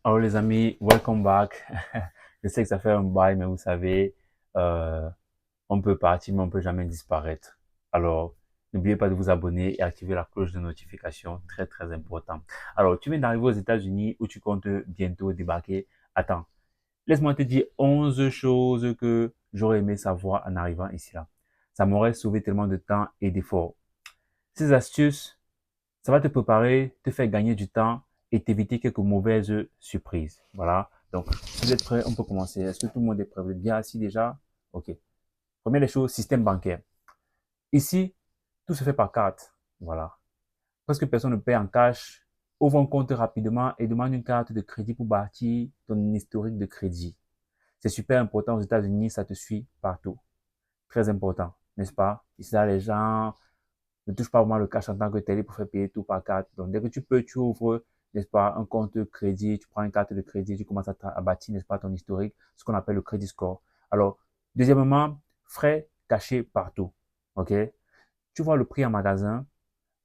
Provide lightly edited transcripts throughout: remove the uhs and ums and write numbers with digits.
Alors les amis, welcome back. Je sais que ça fait un bail, mais vous savez, euh, on peut partir, mais on peut jamais disparaître. Alors, n'oubliez pas de vous abonner et activer la cloche de notification, très très important. Alors, tu viens d'arriver aux États-Unis où tu comptes bientôt débarquer. Attends, laisse-moi te dire 11 choses que j'aurais aimé savoir en arrivant ici là. Ça m'aurait sauvé tellement de temps et d'efforts. Ces astuces, ça va te préparer, te faire gagner du temps et t'éviter quelques mauvaises surprises. Voilà. Donc, si vous êtes prêts, on peut commencer. Est-ce que tout le monde est prêt? Vous êtes bien assis déjà? OK. Première des choses, système bancaire. Ici, tout se fait par carte. Voilà. Presque personne ne paie en cash. Ouvre un compte rapidement et demande une carte de crédit pour bâtir ton historique de crédit. C'est super important aux États-Unis, ça te suit partout. Très important, n'est-ce pas? Ici, là, les gens ne touche pas vraiment le cash en tant que tel pour faire payer tout par carte. Donc, dès que tu peux, tu ouvres, n'est-ce pas, un compte crédit, tu prends une carte de crédit, tu commences à bâtir, n'est-ce pas, ton historique, ce qu'on appelle le crédit score. Alors, deuxièmement, frais cachés partout. OK? Tu vois le prix en magasin,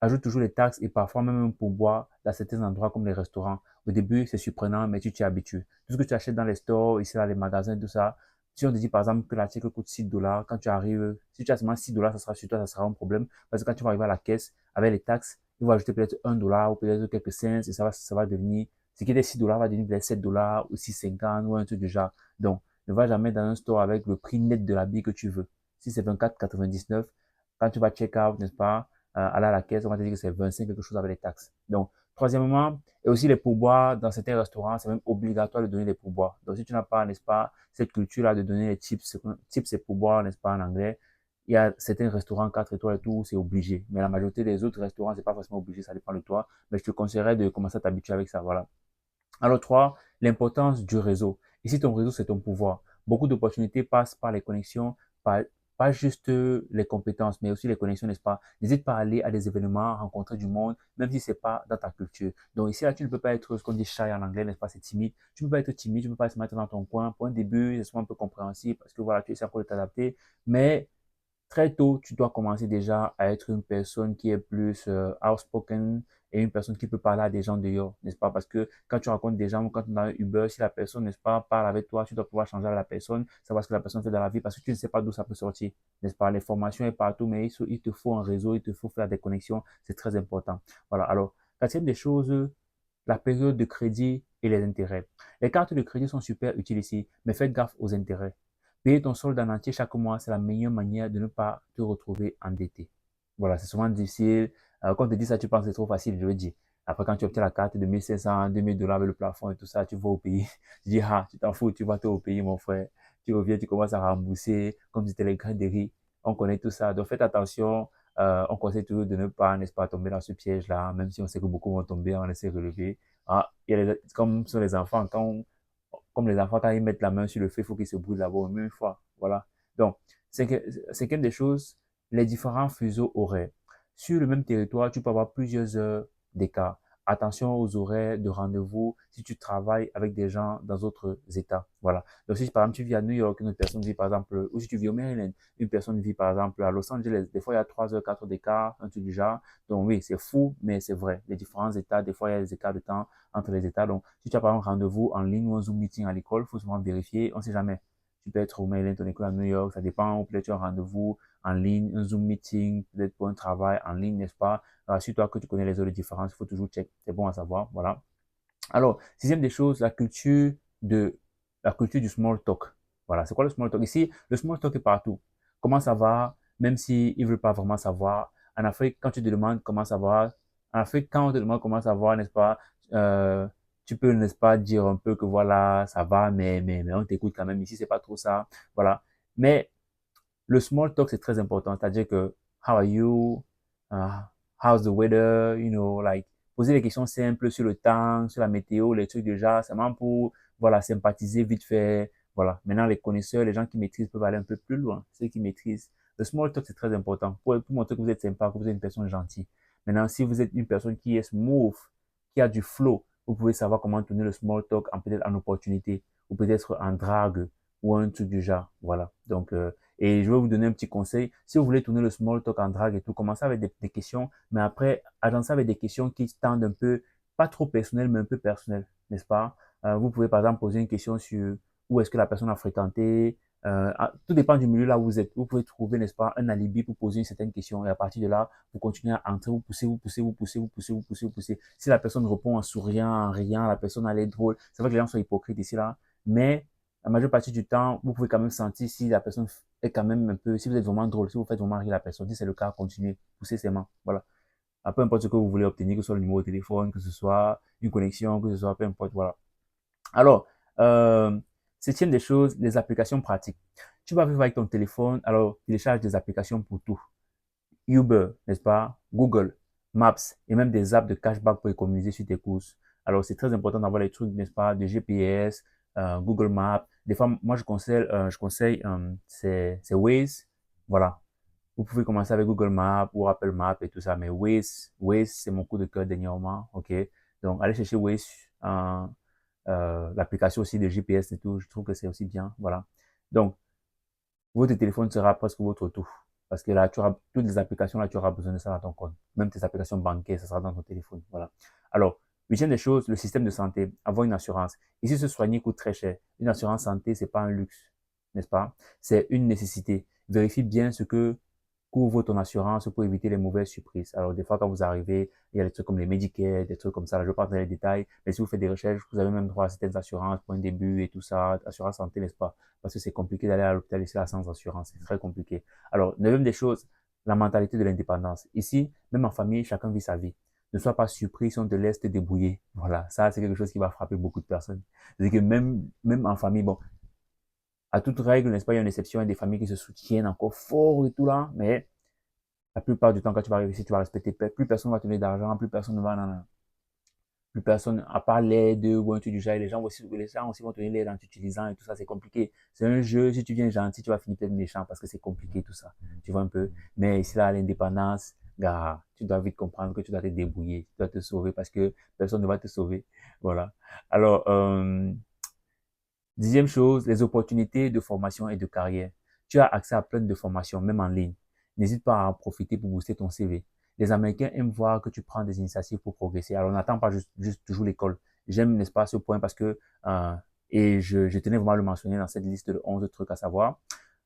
ajoute toujours les taxes et parfois même un pourboire dans certains endroits comme les restaurants. Au début, c'est surprenant, mais tu t'y habitues. Tout ce que tu achètes dans les stores, ici, là, les magasins, tout ça, si on te dit par exemple que l'article coûte $6, quand tu arrives, si tu as seulement $6, ça sera sur toi, ça sera un problème. Parce que quand tu vas arriver à la caisse, avec les taxes, ils vont ajouter peut-être $1 ou peut-être quelques cents et ça va devenir, ce qui était $6 va devenir peut-être $7 ou 6,50 ou un truc du genre. Donc, ne va jamais dans un store avec le prix net de l'habit que tu veux. Si c'est 24,99, quand tu vas check out, n'est-ce pas, aller à la caisse, on va te dire que c'est 25 quelque chose avec les taxes. Donc, troisièmement, et aussi les pourboires dans certains restaurants, c'est même obligatoire de donner des pourboires. Donc, si tu n'as pas, n'est-ce pas, cette culture-là de donner les tips, tips et pourboires, n'est-ce pas, en anglais, il y a certains restaurants 4 étoiles et tout, c'est obligé. Mais la majorité des autres restaurants, c'est pas forcément obligé, ça dépend de toi. Mais je te conseillerais de commencer à t'habituer avec ça, voilà. Alors, trois, l'importance du réseau. Ici, ton réseau, c'est ton pouvoir. Beaucoup d'opportunités passent par les connexions, par, pas juste les compétences, mais aussi les connexions, n'est-ce pas? N'hésite pas à aller à des événements, rencontrer du monde, même si c'est pas dans ta culture. Donc ici, là, tu ne peux pas être ce qu'on dit shy en anglais, n'est-ce pas? C'est timide. Tu ne peux pas être timide, tu ne peux pas se mettre dans ton coin. Pour un début, c'est souvent un peu compréhensible parce que voilà, tu essaies encore de t'adapter. Mais très tôt, tu dois commencer déjà à être une personne qui est plus outspoken et une personne qui peut parler à des gens dehors, n'est-ce pas? Parce que quand tu rencontres des gens ou quand tu es dans un Uber, si la personne, n'est-ce pas, parle avec toi, tu dois pouvoir changer avec la personne, savoir ce que la personne fait dans la vie parce que tu ne sais pas d'où ça peut sortir, n'est-ce pas? Les formations est partout, mais il te faut un réseau, il te faut faire des connexions, c'est très important. Voilà. Alors, quatrième des choses, la période de crédit et les intérêts. Les cartes de crédit sont super utiles ici, mais faites gaffe aux intérêts. Payer ton solde en entier chaque mois, c'est la meilleure manière de ne pas te retrouver endetté. Voilà, c'est souvent difficile. Quand on te dit ça, tu penses que c'est trop facile, je veux dire. Après, quand tu obtiens la carte de 1500, $2000 avec le plafond et tout ça, tu vas au pays. Tu dis, ah, tu t'en fous, tu vas te au pays, mon frère. Tu reviens, tu commences à rembourser comme si c'était les grains de riz. On connaît tout ça. Donc, faites attention. On conseille toujours de ne pas, n'est-ce pas, tomber dans ce piège-là, même si on sait que beaucoup vont tomber, on essaie de relever. Ah, comme sur les enfants, comme les enfants, quand ils mettent la main sur le feu, il faut qu'ils se brûlent d'abord une fois. Voilà. Donc, cinquième des choses, les différents fuseaux horaires. Sur le même territoire, tu peux avoir plusieurs heures d'écart. Attention aux horaires de rendez-vous si tu travailles avec des gens dans d'autres États. Voilà. Donc, si par exemple tu vis à New York, une autre personne vit par exemple, ou si tu vis au Maryland, une personne vit par exemple à Los Angeles, des fois il y a 3 heures, 4 heures d'écart, un truc du genre. Donc oui, c'est fou, mais c'est vrai. Les différents États, des fois il y a des écarts de temps entre les États. Donc, si tu as par exemple un rendez-vous en ligne ou un Zoom meeting à l'école, il faut souvent vérifier. On ne sait jamais. Tu peux être au Maryland, ton école à New York, ça dépend. Ou peut-être tu as un rendez-vous en ligne, un Zoom meeting, peut-être pour un travail en ligne, n'est-ce pas? Assure-toi que tu connais les heures de différence. Il faut toujours check. C'est bon à savoir. Voilà. Alors, sixième des choses, de, la culture du small talk. Voilà. C'est quoi le small talk? Ici, le small talk est partout. Comment ça va? Même s'ils ne veulent pas vraiment savoir. En Afrique, quand tu te demandes comment ça va, en Afrique, quand on te demande comment ça va, n'est-ce pas, euh, tu peux, n'est-ce pas, dire un peu que voilà, ça va, mais on t'écoute quand même. Ici, c'est pas trop ça. Voilà. Mais le small talk, c'est très important. C'est-à-dire que, how are you? Uh, how's the weather? You know, like, poser des questions simples sur le temps, sur la météo, les trucs déjà, c'est vraiment pour, voilà, sympathiser vite fait. Voilà. Maintenant, les connaisseurs, les gens qui maîtrisent peuvent aller un peu plus loin. Ceux qui maîtrisent. Le small talk, c'est très important pour montrer que vous êtes sympa, que vous êtes une personne gentille. Maintenant, si vous êtes une personne qui est smooth, qui a du flow, vous pouvez savoir comment tourner le small talk en peut-être en opportunité ou peut-être en drague ou un truc du genre. Voilà. Donc, et je vais vous donner un petit conseil. Si vous voulez tourner le small talk en drague et tout, commencez avec des questions, mais après, agencez avec des questions qui tendent un peu, pas trop personnelles, mais un peu personnelles, n'est-ce pas? Vous pouvez par exemple poser une question sur où est-ce que la personne a fréquenté. Tout dépend du milieu là où vous êtes. Vous pouvez trouver, n'est-ce pas, un alibi pour poser une certaine question et à partir de là, vous continuez à entrer, vous poussez, vous poussez, vous poussez, vous poussez, vous poussez, vous poussez. Si la personne répond en souriant, en riant, la personne elle est drôle. C'est vrai que les gens sont hypocrites ici là, mais la majeure partie du temps, vous pouvez quand même sentir si la personne est quand même un peu, si vous êtes vraiment drôle, si vous faites vraiment rire la personne. Si c'est le cas, continuez, poussez ses mains. Voilà. Peu importe ce que vous voulez obtenir, que ce soit le numéro de téléphone, que ce soit une connexion, que ce soit peu importe, voilà. Alors, septième des choses, les applications pratiques. Tu vas vivre avec ton téléphone, alors télécharge des applications pour tout. Uber, n'est-ce pas? Google, Maps et même des apps de cashback pour économiser sur tes courses. Alors, c'est très important d'avoir les trucs, n'est-ce pas, de GPS, Google Maps. Des fois, moi, je conseille, c'est Waze. Voilà. Vous pouvez commencer avec Google Maps ou Apple Maps et tout ça, mais Waze, c'est mon coup de cœur dernièrement, ok? Donc, allez chercher Waze, l'application aussi de GPS et tout, je trouve que c'est aussi bien, voilà. Donc, votre téléphone sera presque votre tout. Parce que là, tu auras toutes les applications, là, tu auras besoin de ça dans ton compte. Même tes applications bancaires, ça sera dans ton téléphone. Voilà. Alors, huitième des choses, le système de santé, avoir une assurance. Ici, se soigner coûte très cher. Une assurance santé, c'est pas un luxe, n'est-ce pas? C'est une nécessité. Vérifie bien ce que couvre ton assurance pour éviter les mauvaises surprises. Alors, des fois, quand vous arrivez, il y a des trucs comme les Medicare, des trucs comme ça. Là, je ne vais pas dans les détails, mais si vous faites des recherches, vous avez même droit à certaines assurances pour un début et tout ça, assurance santé, n'est-ce pas? Parce que c'est compliqué d'aller à l'hôpital ici là sans assurance. C'est très compliqué. Alors, neuvième des choses, la mentalité de l'indépendance. Ici, même en famille, chacun vit sa vie. Ne sois pas surpris si on te laisse te débrouiller. Voilà. Ça, c'est quelque chose qui va frapper beaucoup de personnes. C'est que même en famille, bon, à toute règle, n'est-ce pas, il y a une exception, il y a des familles qui se soutiennent encore fort et tout là, mais la plupart du temps, quand tu vas arriver ici, tu vas respecter, plus personne ne va te donner d'argent, plus personne ne va, non, non. Plus personne, à part l'aide ou un truc du genre, les gens aussi vont te donner l'aide en t'utilisant et tout ça, c'est compliqué. C'est un jeu, si tu viens gentil, tu vas finir peut-être méchant parce que c'est compliqué tout ça. Tu vois un peu. Mais ici, là, l'indépendance, gars, tu dois vite comprendre que tu dois te débrouiller, tu dois te sauver parce que personne ne va te sauver. Voilà. Alors, dixième chose, les opportunités de formation et de carrière. Tu as accès à plein de formations, même en ligne. N'hésite pas à en profiter pour booster ton CV. Les Américains aiment voir que tu prends des initiatives pour progresser. Alors, n'attends pas juste toujours l'école. J'aime, n'est-ce pas, ce point parce que, et je tenais vraiment à le mentionner dans cette liste de 11 trucs à savoir.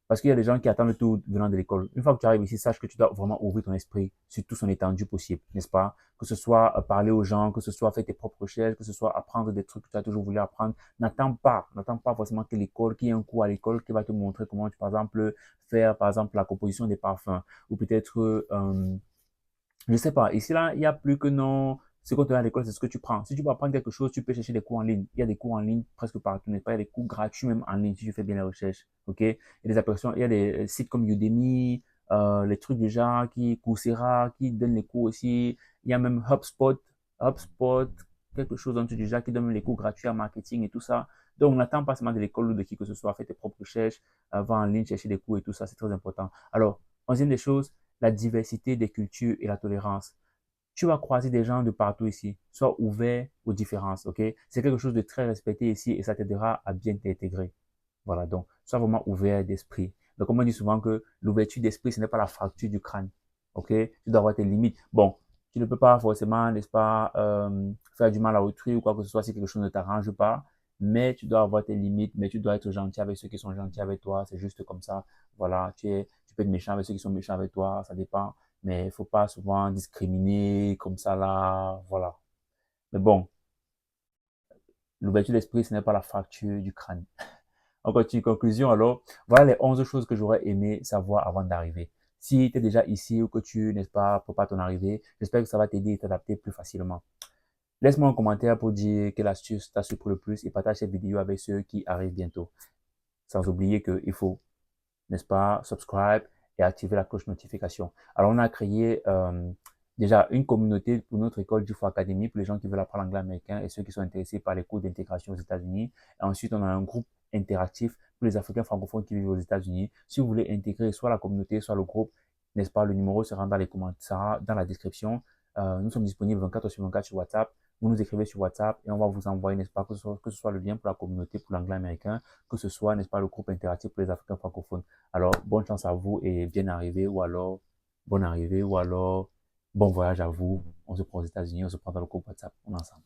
Parce qu'il y a des gens qui attendent tout venant de l'école. Une fois que tu arrives ici, sache que tu dois vraiment ouvrir ton esprit sur tout son étendue possible, n'est-ce pas? Que ce soit parler aux gens, que ce soit faire tes propres recherches, que ce soit apprendre des trucs que tu as toujours voulu apprendre. N'attends pas forcément que l'école, qu'il y ait un cours à l'école qui va te montrer comment tu, par exemple, faire, par exemple, la composition des parfums. Ou peut-être, je sais pas. Ici, là, il y a plus que non. Ce qu'on te donne à l'école, c'est ce que tu prends. Si tu veux apprendre quelque chose, tu peux chercher des cours en ligne. Il y a des cours en ligne presque partout, n'est-ce pas? Il y a des cours gratuits même en ligne si tu fais bien les recherches. OK? Il y a des applications, il y a des sites comme Udemy, les trucs du genre, Coursera, qui donnent les cours aussi. Il y a même HubSpot, quelque chose dans du genre qui donne les cours gratuits en marketing et tout ça. Donc, n'attends pas seulement de l'école ou de qui que ce soit. Fais tes propres recherches, va en ligne, chercher des cours et tout ça. C'est très important. Alors, onzième des choses, la diversité des cultures et la tolérance. Tu vas croiser des gens de partout ici. Sois ouvert aux différences, ok? C'est quelque chose de très respecté ici et ça t'aidera à bien t'intégrer. Voilà, donc, sois vraiment ouvert d'esprit. Donc, comme on dit souvent que l'ouverture d'esprit, ce n'est pas la fracture du crâne, ok? Tu dois avoir tes limites. Bon, tu ne peux pas forcément, n'est-ce pas, faire du mal à autrui ou quoi que ce soit si quelque chose ne t'arrange pas, mais tu dois avoir tes limites, mais tu dois être gentil avec ceux qui sont gentils avec toi. C'est juste comme ça. Voilà, tu peux être méchant avec ceux qui sont méchants avec toi, ça dépend. Mais il faut pas souvent discriminer comme ça là, voilà. Mais bon, l'ouverture d'esprit, ce n'est pas la fracture du crâne. En conclusion, alors, voilà les 11 choses que j'aurais aimé savoir avant d'arriver. Si tu es déjà ici ou que tu, n'est-ce pas, prépares ton arrivée, j'espère que ça va t'aider et t'adapter plus facilement. Laisse-moi un commentaire pour dire quelle astuce t'a surpris le plus et partage cette vidéo avec ceux qui arrivent bientôt. Sans oublier qu'il faut, n'est-ce pas, subscribe et activer la cloche notification. Alors, on a créé déjà une communauté pour notre école du Academy pour les gens qui veulent apprendre l'anglais américain et ceux qui sont intéressés par les cours d'intégration aux États-Unis. Et ensuite, on a un groupe interactif pour les Africains francophones qui vivent aux États-Unis. Si vous voulez intégrer soit la communauté, soit le groupe, n'est-ce pas, le numéro sera dans les commentaires, sera dans la description. Nous sommes disponibles 24/24 sur WhatsApp. Vous nous écrivez sur WhatsApp et on va vous envoyer, n'est-ce pas, que ce soit le lien pour la communauté, pour l'anglais américain, que ce soit, n'est-ce pas, le groupe interactif pour les Africains francophones. Alors, bonne chance à vous et bien arrivé ou alors, bonne arrivée ou alors, bon voyage à vous. On se prend aux États-Unis, on se prend dans le groupe WhatsApp. On est ensemble.